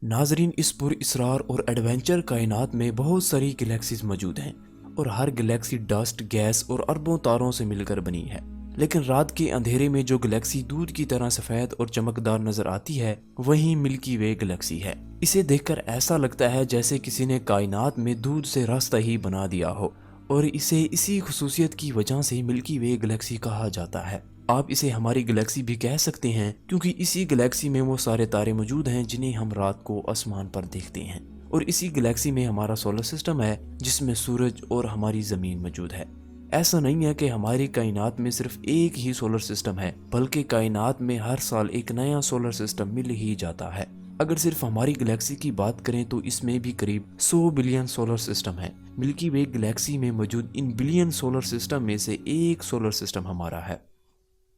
ناظرین، اس پر اسرار اور ایڈونچر کائنات میں بہت ساری گلیکسیز موجود ہیں اور ہر گلیکسی ڈسٹ، گیس اور اربوں تاروں سے مل کر بنی ہے۔ لیکن رات کے اندھیرے میں جو گلیکسی دودھ کی طرح سفید اور چمکدار نظر آتی ہے وہی ملکی وے گلیکسی ہے۔ اسے دیکھ کر ایسا لگتا ہے جیسے کسی نے کائنات میں دودھ سے راستہ ہی بنا دیا ہو، اور اسے اسی خصوصیت کی وجہ سے ملکی وے گلیکسی کہا جاتا ہے۔ آپ اسے ہماری گلیکسی بھی کہہ سکتے ہیں کیونکہ اسی گلیکسی میں وہ سارے تارے موجود ہیں جنہیں ہم رات کو آسمان پر دیکھتے ہیں، اور اسی گلیکسی میں ہمارا سولر سسٹم ہے جس میں سورج اور ہماری زمین موجود ہے۔ ایسا نہیں ہے کہ ہماری کائنات میں صرف ایک ہی سولر سسٹم ہے، بلکہ کائنات میں ہر سال ایک نیا سولر سسٹم مل ہی جاتا ہے۔ اگر صرف ہماری گلیکسی کی بات کریں تو اس میں بھی قریب 100 بلین سولر سسٹم ہے۔ ملکی وے گلیکسی میں موجود ان بلین سولر سسٹم میں سے ایک سولر سسٹم ہمارا ہے۔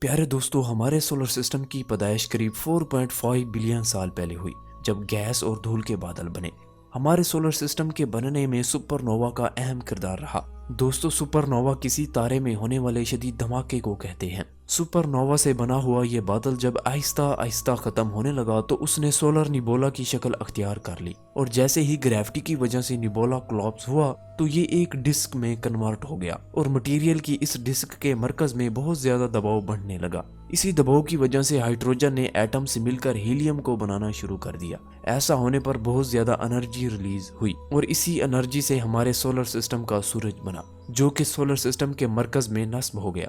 پیارے دوستو، ہمارے سولر سسٹم کی پیدائش قریب 4.5 بلین سال پہلے ہوئی، جب گیس اور دھول کے بادل بنے۔ ہمارے سولر سسٹم کے بننے میں سپر نووا کا اہم کردار رہا۔ دوستو، سپر نووا کسی تارے میں ہونے والے شدید دھماکے کو کہتے ہیں۔ سپر نووا سے بنا ہوا یہ بادل جب آہستہ آہستہ ختم ہونے لگا تو اس نے سولر نیبولا کی شکل اختیار کر لی، اور جیسے ہی گریوٹی کی وجہ سے نیبولا کولاپس ہوا تو یہ ایک ڈسک میں کنورٹ ہو گیا، اور مٹیریل کی اس ڈسک کے مرکز میں بہت زیادہ دباؤ بڑھنے لگا۔ اسی دباؤ کی وجہ سے ہائیڈروجن نے ایٹم سے مل کر ہیلیم کو بنانا شروع کر دیا۔ ایسا ہونے پر بہت زیادہ انرجی ریلیز ہوئی، اور اسی انرجی سے ہمارے سولر سسٹم کا سورج بنا، جو کہ سولر سسٹم کے مرکز میں نصب ہو گیا۔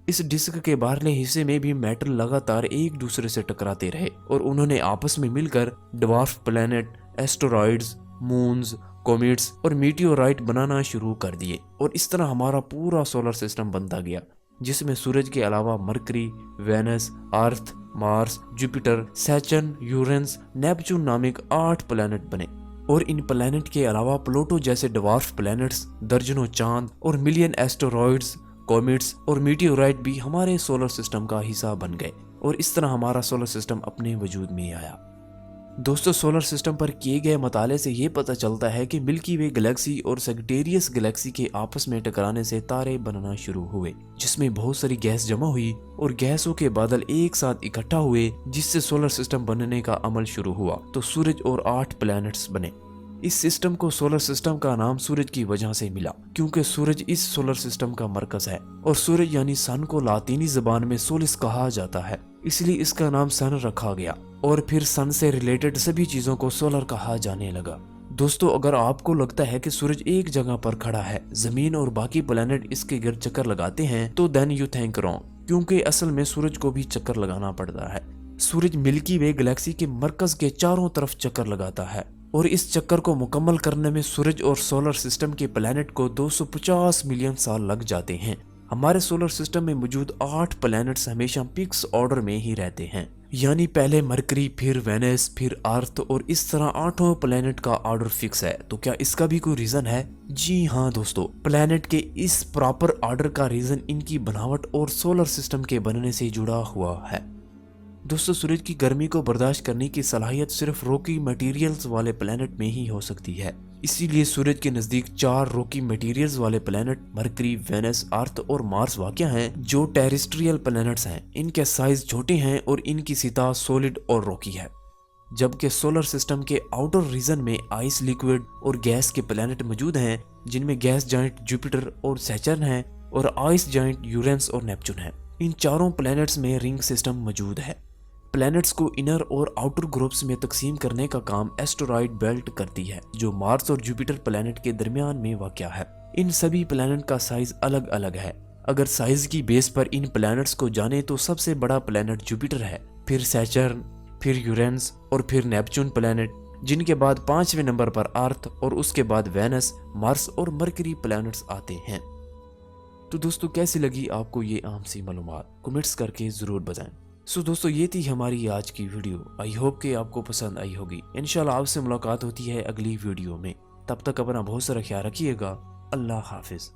اس ڈسک کے باہرلے حصے میں بھی میٹل لگاتار ایک دوسرے سے ٹکراتے رہے، اور انہوں نے آپس میں مل کر ڈوارف پلینٹ، ایسٹرائڈز، مونز، کومیٹس اور میٹیورائٹ بنانا شروع کر دیے، اور اس طرح ہمارا پورا سولر سسٹم بنتا گیا، جس میں سورج کے علاوہ مرکری، وینس، ارتھ، مارس، جوپیٹر، سیچرن، یورینس، نیپچون نامک 8 پلینٹ بنے، اور ان پلینٹ کے علاوہ پلوٹو جیسے ڈوارف پلینٹس، درجنوں چاند اور ملین ایسٹرائڈز، کومیٹس اور میٹیورائٹ بھی ہمارے سولر سسٹم کا حصہ بن گئے، اور اس طرح ہمارا سولر سسٹم اپنے وجود میں آیا۔ دوستو، سولر سسٹم پر کیے گئے مطالعے سے یہ پتہ چلتا ہے کہ ملکی وے گلیکسی اور سیگٹیریس گلیکسی کے آپس میں ٹکرانے سے تارے بننا شروع ہوئے، جس میں بہت ساری گیس جمع ہوئی اور گیسوں کے بادل ایک ساتھ اکٹھا ہوئے، جس سے سولر سسٹم بننے کا عمل شروع ہوا تو سورج اور 8 پلینٹس بنے۔ اس سسٹم کو سولر سسٹم کا نام سورج کی وجہ سے ملا، کیونکہ سورج اس سولر سسٹم کا مرکز ہے، اور سورج یعنی سن کو لاطینی زبان میں سولس کہا جاتا ہے، اس لیے اس کا نام سن رکھا گیا، اور پھر سن سے ریلیٹڈ سبھی چیزوں کو سولر کہا جانے لگا۔ دوستو، اگر آپ کو لگتا ہے کہ سورج ایک جگہ پر کھڑا ہے، زمین اور باقی پلینٹ اس کے گرد چکر لگاتے ہیں، تو دین یو تھنک رانگ، کیونکہ اصل میں سورج کو بھی چکر لگانا پڑتا ہے۔ سورج ملکی وے گلیکسی کے مرکز کے چاروں طرف چکر لگاتا ہے، اور اس چکر کو مکمل کرنے میں سورج اور سولر سسٹم کے پلینٹ کو 250 ملین سال لگ جاتے ہیں۔ ہمارے سولر سسٹم میں موجود 8 پلینٹس ہمیشہ پکس آرڈر میں ہی رہتے ہیں، یعنی پہلے مرکری، پھر وینس، پھر ارتھ، اور اس طرح 8 پلینٹ کا آرڈر فکس ہے۔ تو کیا اس کا بھی کوئی ریزن ہے؟ جی ہاں دوستو، پلینٹ کے اس پراپر آرڈر کا ریزن ان کی بناوٹ اور سولر سسٹم کے بننے سے جڑا ہوا ہے۔ دوستو، سورج کی گرمی کو برداشت کرنے کی صلاحیت صرف روکی میٹیریلز والے پلینٹ میں ہی ہو سکتی ہے، اسی لیے سورج کے نزدیک 4 روکی میٹیریلز والے پلینٹ مرکری، وینس، ارتھ اور مارس واقع ہیں، جو ٹیریسٹریل پلینٹس ہیں۔ ان کے سائز چھوٹے ہیں اور ان کی سطح سولڈ اور روکی ہے، جبکہ سولر سسٹم کے آؤٹر ریجن میں آئس، لیکوڈ اور گیس کے پلینٹ موجود ہیں، جن میں گیس جائنٹ جوپیٹر اور سیچرن ہیں، اور آئس جائنٹ یورینس اور نیپچون ہیں۔ ان چاروں پلینٹس میں رنگ سسٹم موجود ہے۔ پلینٹس کو انر اور آؤٹر گروپس میں تقسیم کرنے کا کام ایسٹرائڈ بیلٹ کرتی ہے، جو مارس اور جوپیٹر پلینٹ کے درمیان میں واقع ہے۔ ان سبھی پلینٹ کا سائز الگ الگ ہے۔ اگر سائز کی بیس پر ان پلینٹس کو جانے تو سب سے بڑا پلینٹ جوپیٹر ہے، پھر سیچرن، پھر یورینس اور پھر نیپچون پلینٹ، جن کے بعد 5ویں نمبر پر ارتھ، اور اس کے بعد وینس، مارس اور مرکری پلینٹس آتے ہیں۔ تو دوستو، کیسی لگی آپ کو یہ عام سی معلومات؟ کمنٹس کر کے ضرور بتائیں۔ سو دوستو، یہ تھی ہماری آج کی ویڈیو۔ آئی ہوپ کہ آپ کو پسند آئی ہوگی۔ انشاءاللہ آپ سے ملاقات ہوتی ہے اگلی ویڈیو میں۔ تب تک اپنا بہت سارا خیال رکھیے گا۔ اللہ حافظ۔